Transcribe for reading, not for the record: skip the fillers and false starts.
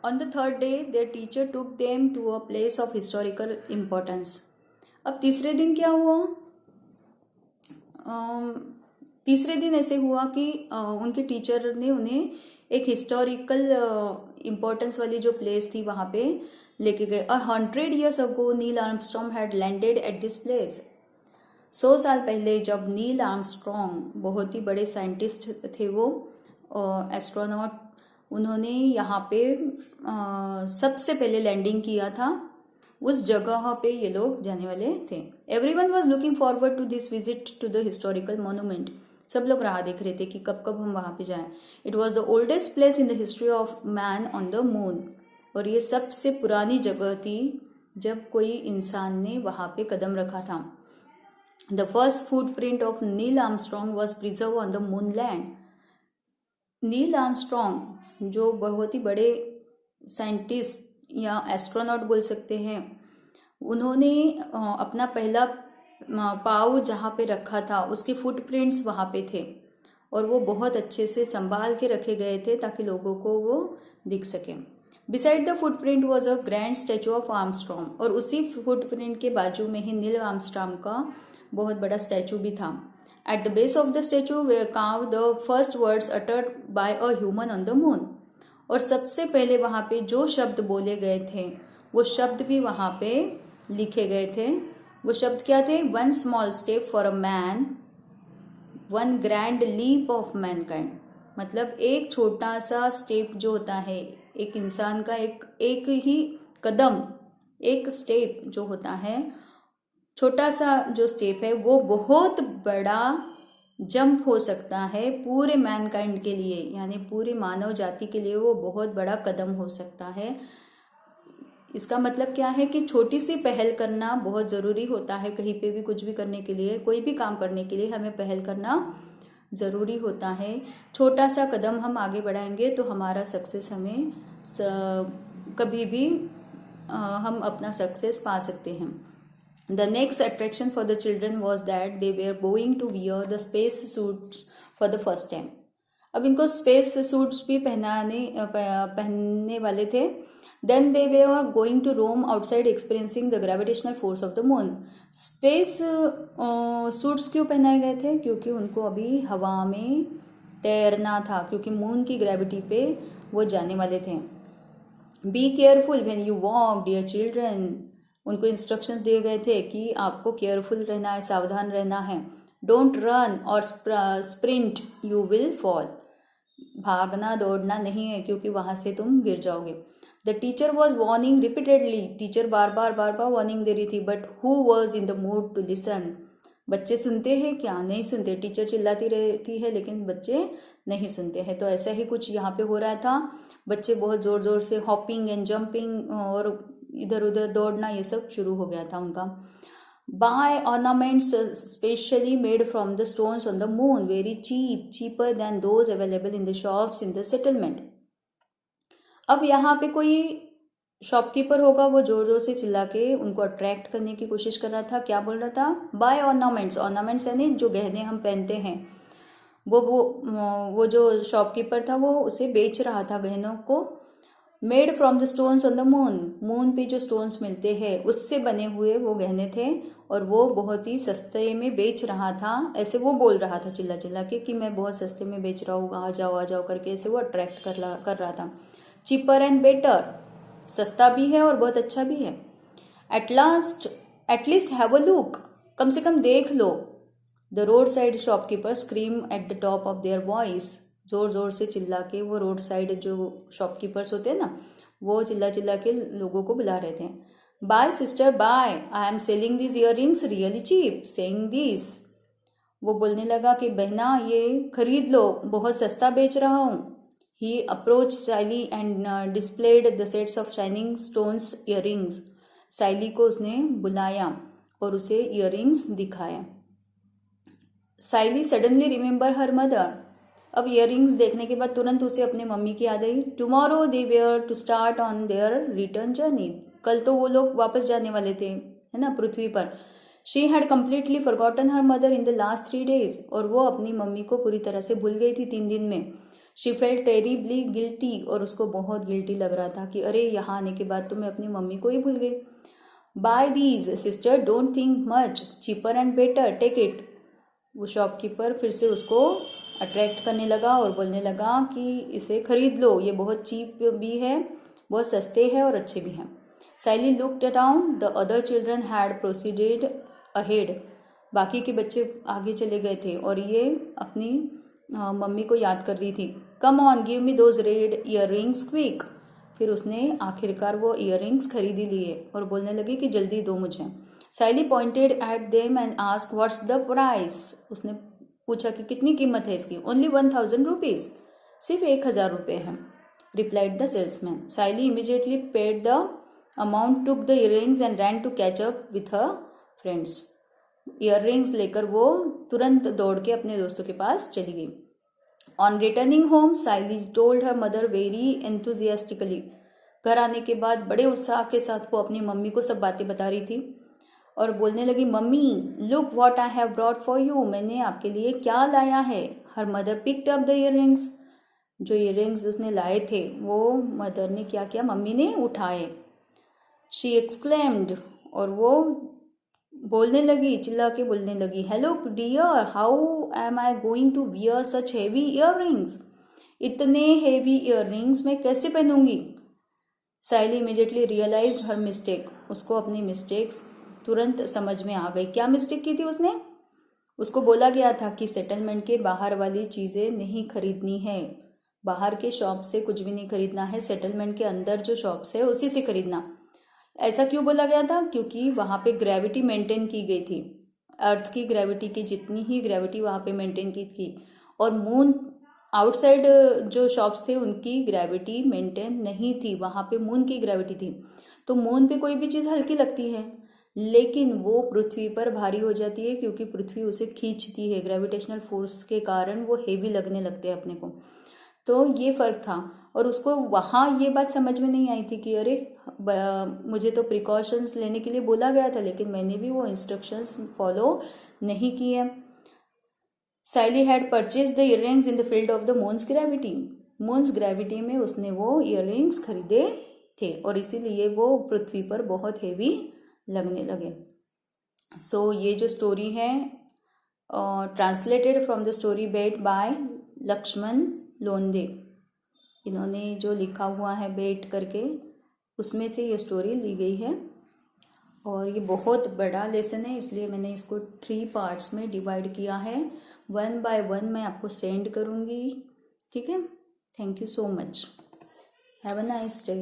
On the third day, their teacher took them to a place of historical importance. अब तीसरे दिन क्या हुआ? तीसरे दिन ऐसे हुआ कि उनके टीचर ने उन्हें एक हिस्टोरिकल इम्पोर्टेंस वाली जो प्लेस थी वहां पे लेके गए. 100 years ago Neil Armstrong had landed at this place. 100 साल पहले जब नील आर्मस्ट्रॉन्ग, बहुत ही बड़े साइंटिस्ट थे वो, एस्ट्रोनॉट, उन्होंने यहाँ पे सबसे पहले लैंडिंग किया था. उस जगह पे ये लोग जाने वाले थे. Everyone was looking forward to this visit to the historical monument. सब लोग राह देख रहे थे कि कब कब हम वहां पे जाएं. It was the oldest place in the history of man on the moon. और ये सबसे पुरानी जगह थी जब कोई इंसान ने वहां पे कदम रखा था. The first footprint of Neil Armstrong was preserve on the moon land. Neil Armstrong जो बहुत ही बड़े साइंटिस्ट या एस्ट्रोनॉट बोल सकते हैं, उन्होंने अपना पहला पाँव जहाँ पे रखा था उसके फुटप्रिंट्स वहाँ पे थे और वो बहुत अच्छे से संभाल के रखे गए थे ताकि लोगों को वो दिख सके. Beside the footprint was a grand statue of Armstrong. और उसी फुटप्रिंट के बाजू में ही नील आर्मस्ट्रॉन्ग का बहुत बड़ा स्टैचू भी था. At the base of the statue were carved the first words uttered by a human on the moon. और सबसे पहले वहां पे जो शब्द बोले गए थे वो शब्द भी वहां पे लिखे गए थे. वो शब्द क्या थे? One small step for a man, one grand leap of mankind. मतलब एक छोटा सा स्टेप जो होता है एक इंसान का, एक ही कदम, एक स्टेप जो होता है, छोटा सा जो स्टेप है वो बहुत बड़ा जंप हो सकता है पूरे मैनकाइंड के लिए, यानी पूरे मानव जाति के लिए वो बहुत बड़ा कदम हो सकता है. इसका मतलब क्या है कि छोटी सी पहल करना बहुत ज़रूरी होता है. कहीं पे भी कुछ भी करने के लिए, कोई भी काम करने के लिए हमें पहल करना ज़रूरी होता है. छोटा सा कदम हम आगे बढ़ाएंगे तो हमारा सक्सेस हमें कभी भी हम अपना सक्सेस पा सकते हैं. The next attraction for the children was that they were going to wear the space suits for the first time. अब इनको स्पेस सूट्स भी पहनने वाले थे. Then they were going to roam outside experiencing the gravitational force of the moon. Space suits क्यों पहनाए गए थे? क्योंकि उनको अभी हवा में तैरना था, क्योंकि मून की ग्रेविटी पे वो जाने वाले थे. Be careful when you walk, dear children. उनको इंस्ट्रक्शंस दिए गए थे कि आपको केयरफुल रहना है, सावधान रहना है. डोंट रन और स्प्रिंट, यू विल फॉल. भागना दौड़ना नहीं है क्योंकि वहां से तुम गिर जाओगे. The teacher was warning repeatedly. Teacher बार बार वार्निंग दे रही थी. But who was in the mood to listen. बच्चे सुनते हैं क्या? नहीं सुनते. टीचर चिल्लाती रहती है लेकिन बच्चे नहीं सुनते हैं. तो ऐसा ही कुछ यहाँ पे हो रहा था. बच्चे बहुत जोर जोर से हॉपिंग एंड जंपिंग और इधर उधर दौड़ना, ये सब शुरू हो गया था उनका. Buy ornaments specially made from the stones on the moon, very cheap, cheaper than those available in the shops in the settlement. अब यहाँ पे कोई शॉपकीपर होगा, वो जोर जोर से चिल्ला के उनको अट्रैक्ट करने की कोशिश कर रहा था. क्या बोल रहा था? Bye ornaments. ऑर्नामेंट्स यानी जो गहने हम पहनते हैं, वो जो शॉपकीपर था वो उसे बेच रहा था गहनों को. Made from the stones on the moon. Moon पे जो स्टोन्स मिलते हैं उससे बने हुए वो गहने थे और वो बहुत ही सस्ते में बेच रहा था. ऐसे वो बोल रहा था चिल्ला चिल्ला के कि मैं बहुत सस्ते में बेच रहा हूँ, आ जाओ करके ऐसे वो अट्रैक्ट कर रहा था. चीपर एंड बेटर, सस्ता भी है और बहुत अच्छा भी है. एटलीस्ट हैव अ लुक, कम से कम देख लो. The road side shopkeeper scream at the top of their voice. जोर जोर से चिल्ला के वो रोड साइड जो शॉपकीपर्स होते हैं ना, वो चिल्ला के लोगों को बुला रहे थे. Buy sister buy, I am selling this earrings really cheap. Saying this, वो बोलने लगा कि बहना ये खरीद लो, बहुत सस्ता बेच रहा हूँ. He approach Saili and displayed the sets of shining stones earrings. Saili को उसने बुलाया और उसे इयररिंग्स दिखाया. Saili suddenly remember her mother. अब इयररिंग्स देखने के बाद तुरंत उसे अपने मम्मी की याद आई. Tomorrow they were to start on their return journey. कल तो वो लोग वापस जाने वाले थे, है ना, पृथ्वी पर. She had completely forgotten her mother in the last 3 days. और वो अपनी मम्मी को पूरी तरह से भूल गई थी 3 दिन में. शी फेल्ट टेरिबली गिल्टी, और उसको बहुत गिल्टी लग रहा था कि अरे यहाँ आने के बाद तो मैं अपनी मम्मी को ही भूल गई। Buy these sister, don't think much, cheaper and better, take it. वो शॉपकीपर फिर से उसको अट्रैक्ट करने लगा और बोलने लगा कि इसे खरीद लो, ये बहुत चीप भी है, बहुत सस्ते हैं और अच्छे भी हैं। Saili looked around, the other children had proceeded ahead. बाकी के बच्चे आगे चले गए थे और ये अपनी मम्मी को याद कर रही थी। Come on, give me those red year rings quick. फिर उसने आखिरकार वो ईयर रिंग्स खरीद ही लिए और बोलने लगी कि जल्दी दो मुझे। Saili pointed at them and ask what's the price. उसने पूछा कि कितनी कीमत है इसकी। ओनली 1000 रुपीज, सिर्फ 1000 रुपये है, replied the salesman. Saili immediately paid the amount, took the earrings and ran to catch up with her friends. Earrings लेकर वो तुरंत दौड़ के अपने दोस्तों के पास चली गई। On returning home, Saili told her mother very enthusiastically. घर आने के बाद बड़े उत्साह के साथ वो अपनी मम्मी को सब बातें बता रही थी और बोलने लगी, mummy look what I have brought for you, मैंने आपके लिए क्या लाया है। Her mother picked up the earrings. जो ईयररिंग्स उसने लाए थे वो मदर ने क्या किया, मम्मी ने उठाए। शी एक्सक्लेम्ड, और वो बोलने लगी, चिल्ला के बोलने लगी, hello dear, how am I going to wear such heavy earrings. इतने हेवी ईयररिंग्स मैं कैसे पहनूंगी। Saili immediately realised her mistake. उसको अपनी मिस्टेक्स तुरंत समझ में आ गई। क्या मिस्टेक की थी उसने? उसको बोला गया था कि सेटलमेंट के बाहर वाली चीज़ें नहीं खरीदनी है, बाहर के शॉप से कुछ भी नहीं खरीदना है, सेटलमेंट के अंदर जो शॉप्स है उसी से खरीदना। ऐसा क्यों बोला गया था? क्योंकि वहाँ पे ग्रेविटी मेंटेन की गई थी, अर्थ की ग्रेविटी की जितनी ही ग्रेविटी वहाँ पे मेंटेन की थी, और मून आउटसाइड जो शॉप्स थे उनकी ग्रेविटी मेंटेन नहीं थी, वहाँ पे मून की ग्रेविटी थी। तो मून पे कोई भी चीज़ हल्की लगती है, लेकिन वो पृथ्वी पर भारी हो जाती है क्योंकि पृथ्वी उसे खींचती है, ग्रेविटेशनल फोर्स के कारण वो हेवी लगने लगते हैं अपने को। तो ये फ़र्क था, और उसको वहाँ ये बात समझ में नहीं आई थी कि अरे मुझे तो प्रिकॉशंस लेने के लिए बोला गया था, लेकिन मैंने भी वो इंस्ट्रक्शंस फॉलो नहीं किए। Saili had purchase the earrings in the field of the moon's gravity. Moon's gravity में उसने वो ईयररिंग्स खरीदे थे और इसीलिए वो पृथ्वी पर बहुत हेवी लगने लगे। सो ये जो स्टोरी है translated from the story bet by Laxman Londhe, इन्होंने जो लिखा हुआ है बेट करके उसमें से ये स्टोरी ली गई है। और ये बहुत बड़ा लेसन है, इसलिए मैंने इसको 3 पार्ट्स में डिवाइड किया है। 1 बाय 1 मैं आपको सेंड करूँगी, ठीक है। Thank you so much, have a nice day.